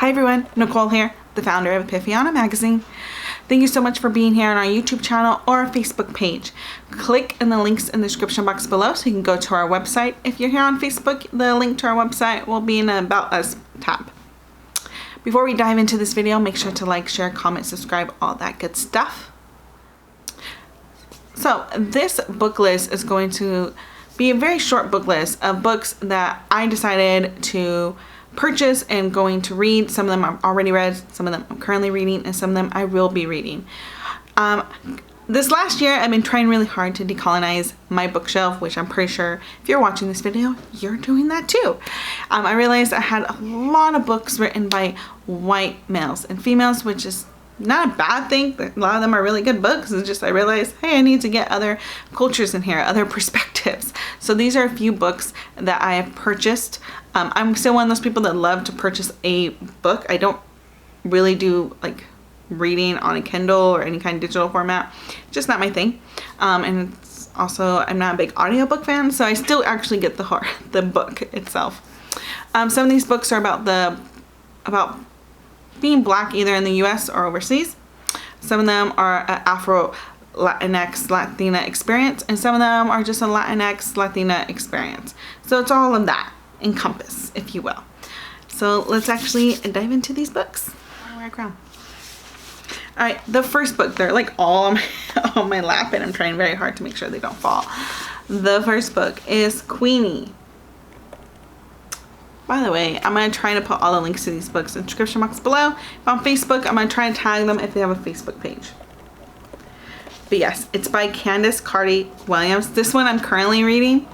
Hi everyone, Nicole here, the founder of Epifania Magazine. Thank you so much for being here on our YouTube channel or our Facebook page. Click in the links in the description box below so you can go to our website. If you're here on Facebook, the link to our website will be in the About Us tab. Before we dive into this video, make sure to like, share, comment, subscribe, all that good stuff. So this book list is going to be a very short book list of books that I decided to purchase and going to read. Some of them I've already read, some of them I'm currently reading, and some of them I will be reading. This last year I've been trying really hard to decolonize my bookshelf, which I'm pretty sure if you're watching this video, you're doing that too. I realized I had a lot of books written by white males and females, which is not a bad thing. A lot of them are really good books. It's just I realized, hey, I need to get other cultures in here, other perspectives. So these are a few books that I have purchased. I'm still one of those people that love to purchase a book. I don't really do like reading on a Kindle or any kind of digital format. Just not my thing. And it's also, I'm not a big audiobook fan, so I still actually get the book itself. Some of these books are about being Black either in the US or overseas. Some of them are an Afro Latinx Latina experience, and some of them are just a Latinx Latina experience. So it's all of that encompass, if you will. So let's actually dive into these books. Where I crown. All right, the first book, they're like all on my lap, and I'm trying very hard to make sure they don't fall. The first book is Queenie. By the way, I'm going to try to put all the links to these books in the description box below. If on Facebook, I'm going to try and tag them if they have a Facebook page. But yes, it's by Candace, Carty, Williams. This one I'm currently reading.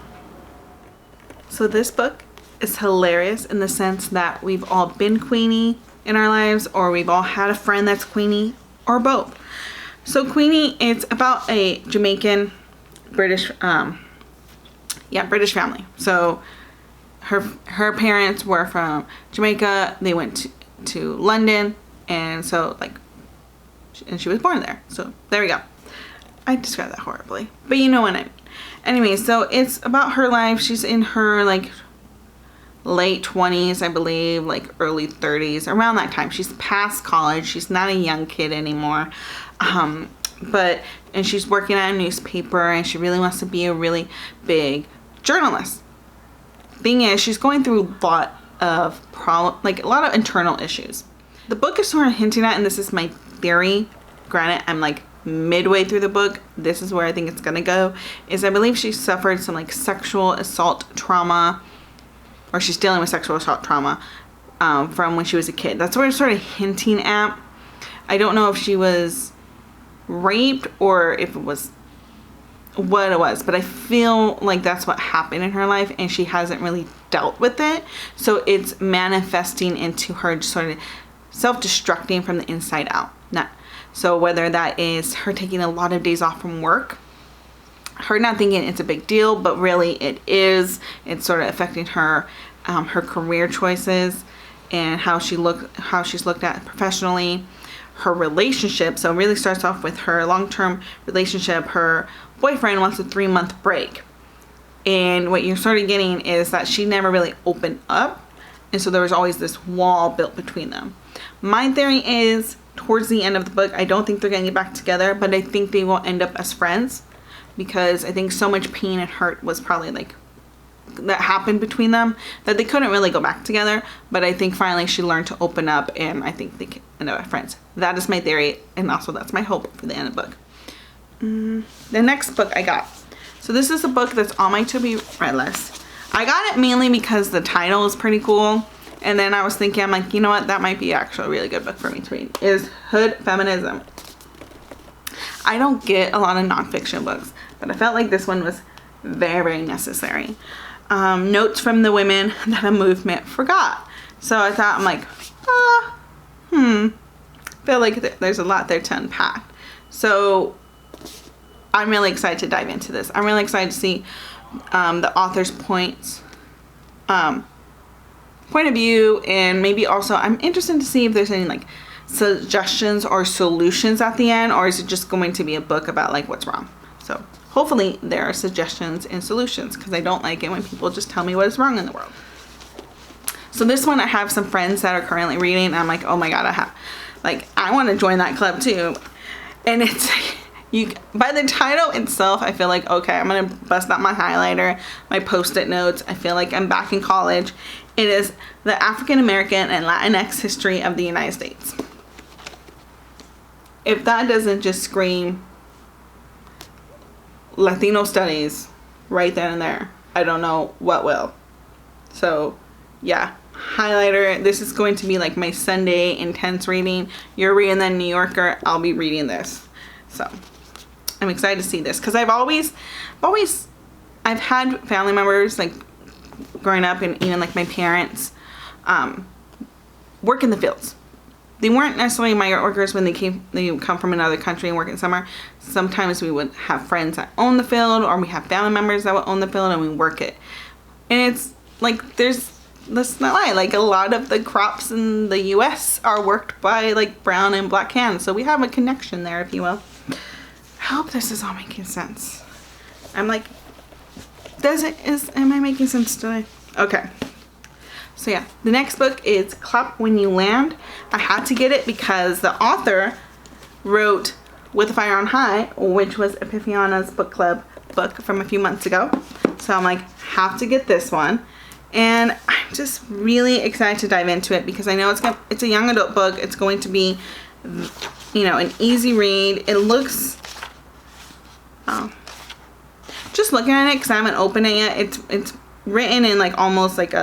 So this book is hilarious in the sense that we've all been Queenie in our lives, or we've all had a friend that's Queenie, or both. So Queenie, it's about a Jamaican British family. So her parents were from Jamaica. They went to London, and so and she was born there. So there we go. I described that horribly, but you know what I mean. Anyway, so it's about her life. She's in her late 20s, I believe, early 30s, around that time. She's past college. She's not a young kid anymore. And she's working at a newspaper, and she really wants to be a really big journalist. Thing is, she's going through a lot of a lot of internal issues. The book is sort of hinting at, and this is my theory, granted I'm midway through the book, this is where I think it's gonna go, is I believe she suffered some sexual assault trauma, or she's dealing with sexual assault trauma from when she was a kid. That's what it's sort of hinting at. I don't know if she was raped or if it was what it was, but I feel like that's what happened in her life, and she hasn't really dealt with it. So it's manifesting into her just sort of self-destructing from the inside out. So whether that is her taking a lot of days off from work, her not thinking it's a big deal, but really it is. It's sort of affecting her, her career choices, and how she's looked at professionally, her relationship. So it really starts off with her long-term relationship. Her boyfriend wants a 3-month break, and what you're sort of getting is that she never really opened up, and so there was always this wall built between them. My theory is towards the end of the book, I don't think they're gonna get back together, but I think they will end up as friends, because I think so much pain and hurt was probably that happened between them that they couldn't really go back together. But I think finally she learned to open up, and I think they can end up as friends. That is my theory, and also that's my hope for the end of the book. The next book I got. So this is a book that's on my to-be read list. I got it mainly because the title is pretty cool. And then I was thinking, I'm like, you know what? That might be actually a really good book for me to read. Is Hood Feminism. I don't get a lot of nonfiction books, but I felt like this one was very, very necessary. Notes from the women that a movement forgot. So I thought, I'm like, feel like there's a lot there to unpack. So I'm really excited to dive into this. I'm really excited to see the author's point of view, and maybe also I'm interested to see if there's any suggestions or solutions at the end, or is it just going to be a book about what's wrong. So hopefully there are suggestions and solutions, because I don't like it when people just tell me what is wrong in the world. So this one, I have some friends that are currently reading, and I'm like, oh my god, I want to join that club too. And it's by the title itself, I feel like, okay, I'm gonna bust out my highlighter, my post-it notes. I feel like I'm back in college. It is The African American and Latinx History of the United States. If that doesn't just scream Latino studies right then and there, I don't know what will. So yeah, highlighter. This is going to be like my Sunday intense reading. You're reading the New Yorker, I'll be reading this. So I'm excited to see this, because I've had family members, like growing up, and even like my parents work in the fields. They weren't necessarily migrant workers when they come from another country and work in summer. Sometimes we would have friends that own the field, or we have family members that would own the field, and we work it. And it's like, let's not lie, like a lot of the crops in the US are worked by like brown and black hands. So we have a connection there, if you will. I hope this is all making sense. I'm like, am I making sense today? Okay. So yeah, the next book is Clap When You Land. I had to get it because the author wrote With a Fire on High, which was Epifania's book club book from a few months ago. So I'm like, have to get this one. And I'm just really excited to dive into it, because I know it's a young adult book. It's going to be, you know, an easy read. It looks, just looking at it, because I haven't opened it yet, it's written in like almost like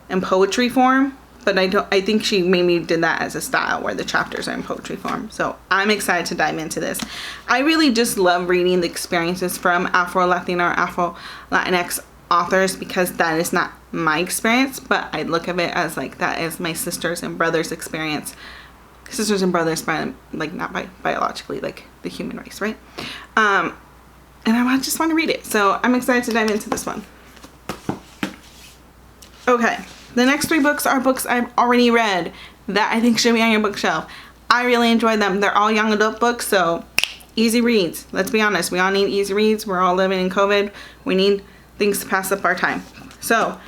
in poetry form, but I think she maybe did that as a style where the chapters are in poetry form. So I'm excited to dive into this. I really just love reading the experiences from Afro-Latina or Afro-Latinx authors, because that is not my experience, but I look at it as like, that is my sisters and brothers experience. Sisters and brothers, by like, not by biologically, like the human race, right? And I just want to read it. So I'm excited to dive into this one. Okay, the next 3 books are books I've already read that I think should be on your bookshelf. I really enjoyed them. They're all young adult books, so easy reads. Let's be honest, we all need easy reads. We're all living in COVID. We need things to pass up our time. So,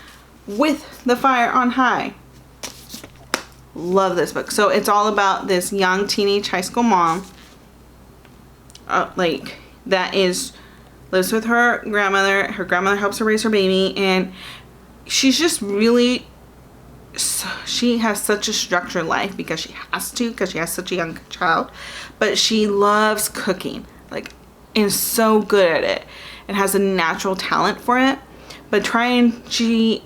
With the Fire on High. Love this book. So it's all about this young teenage high school mom, that lives with her grandmother. Her grandmother helps her raise her baby, and she's just really, she has such a structured life because she has such a young child, but she loves cooking, like, and is so good at it and has a natural talent for it. But the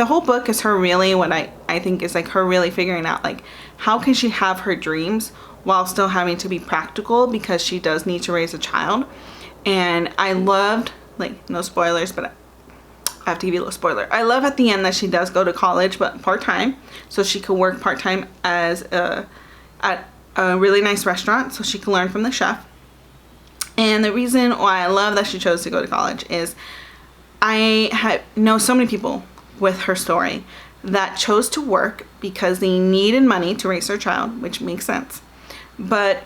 whole book is her really, what I think is like her really figuring out, like, how can she have her dreams while still having to be practical, because she does need to raise a child. And I loved, like, no spoilers, but I have to give you a little spoiler. I love at the end that she does go to college, but part-time, so she could work part-time at a really nice restaurant, so she can learn from the chef. And the reason why I love that she chose to go to college is I know so many people with her story that chose to work because they needed money to raise their child, which makes sense, but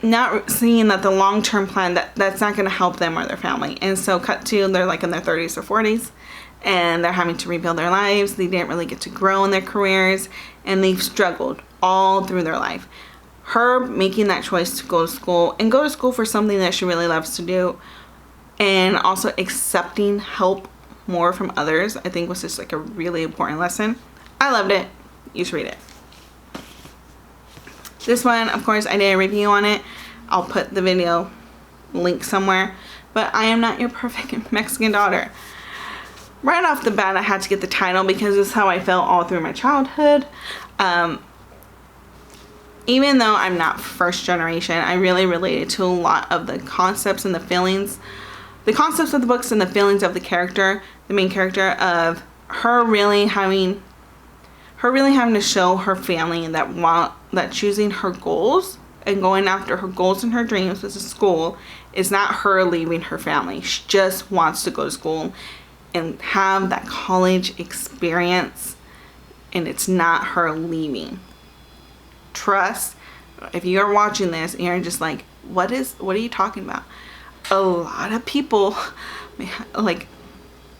not seeing that the long-term plan, that's not going to help them or their family. And so cut to, they're like in their 30s or 40s, and they're having to rebuild their lives. They didn't really get to grow in their careers, and they've struggled all through their life. Her making that choice to go to school for something that she really loves to do, and also accepting help more from others, I think was just like a really important lesson. I loved it. You should read it. This one, of course, I did a review on it. I'll put the video link somewhere. But I Am Not Your Perfect Mexican Daughter. Right off the bat, I had to get the title because this is how I felt all through my childhood. Even though I'm not first generation, I really related to a lot of the concepts and the feelings. The concepts of the books and the feelings of the character, the main character, of her really having to show her family that choosing her goals and going after her goals and her dreams, which is school, is not her leaving her family. She just wants to go to school and have that college experience, and it's not her leaving. Trust, if you're watching this and you're just like, what are you talking about? A lot of people, like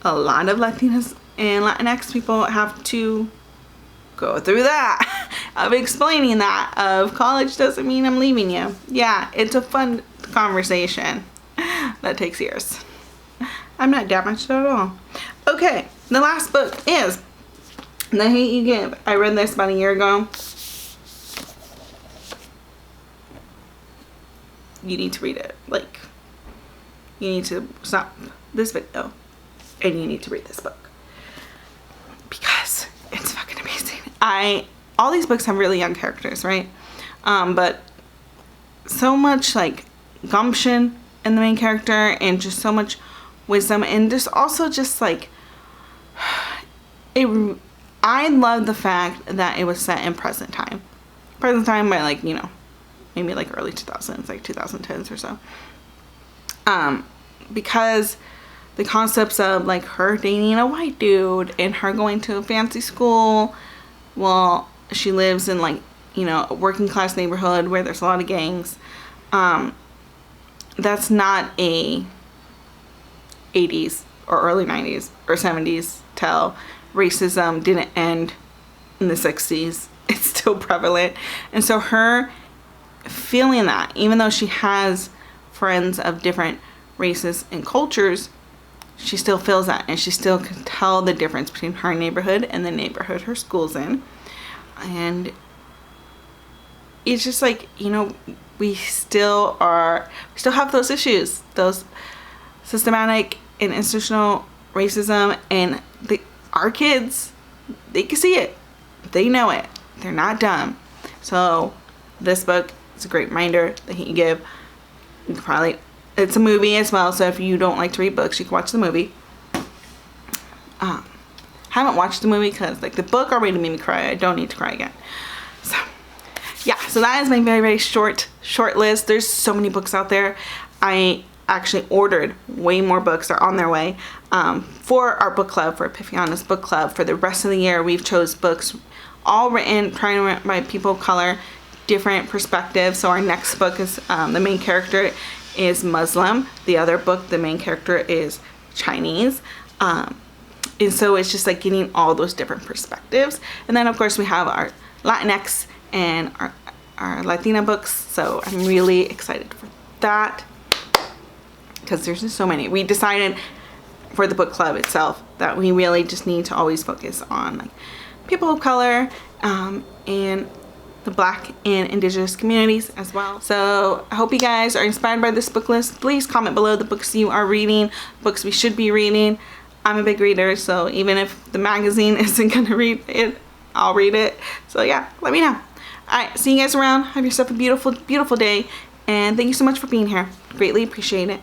a lot of Latinas and Latinx people have to go through that of explaining that of college doesn't mean I'm leaving you. Yeah, it's a fun conversation that takes years. I'm not damaged at all. Okay, the last book is The Hate You Give. I read this about a year ago. You need to read it. Like, you need to stop this video and you need to read this book because it's fucking amazing. All these books have really young characters, right? But so much like gumption in the main character and just so much wisdom, and just also just like I love the fact that it was set in present time by like, you know, maybe like early 2000s, like 2010s or so, because the concepts of like her dating a white dude and her going to a fancy school while she lives in like, you know, a working class neighborhood where there's a lot of gangs, that's not a 80s or early 90s or 70s tell. Racism didn't end in the 60s. It's still prevalent. And so her feeling that, even though she has friends of different races and cultures, she still feels that, and she still can tell the difference between her neighborhood and the neighborhood her school's in. And it's just like, you know, we still have those issues, those systematic and institutional racism, and our kids, they can see it, they know it, they're not dumb. So this book is a great reminder. The Hate You Give. You can probably, it's a movie as well, so if you don't like to read books, you can watch the movie. Haven't watched the movie because like the book already made me cry. I don't need to cry again. So yeah, so that is my very, very short list. There's so many books out there. I actually ordered way more books. They're on their way for our book club, for Epifania's book club. For the rest of the year, we've chose books all written by people of color, different perspectives. So our next book is the main character is Muslim. The other book, the main character is Chinese. And so it's just like getting all those different perspectives. And then of course we have our Latinx and our Latina books. So I'm really excited for that because there's just so many. We decided for the book club itself that we really just need to always focus on like people of color and the Black and Indigenous communities as well. So I hope you guys are inspired by this book list. Please comment below the books you are reading, books we should be reading. I'm a big reader, so even if the magazine isn't gonna read it, I'll read it. So yeah, let me know. Alright, see you guys around. Have yourself a beautiful, beautiful day. And thank you so much for being here. Greatly appreciate it.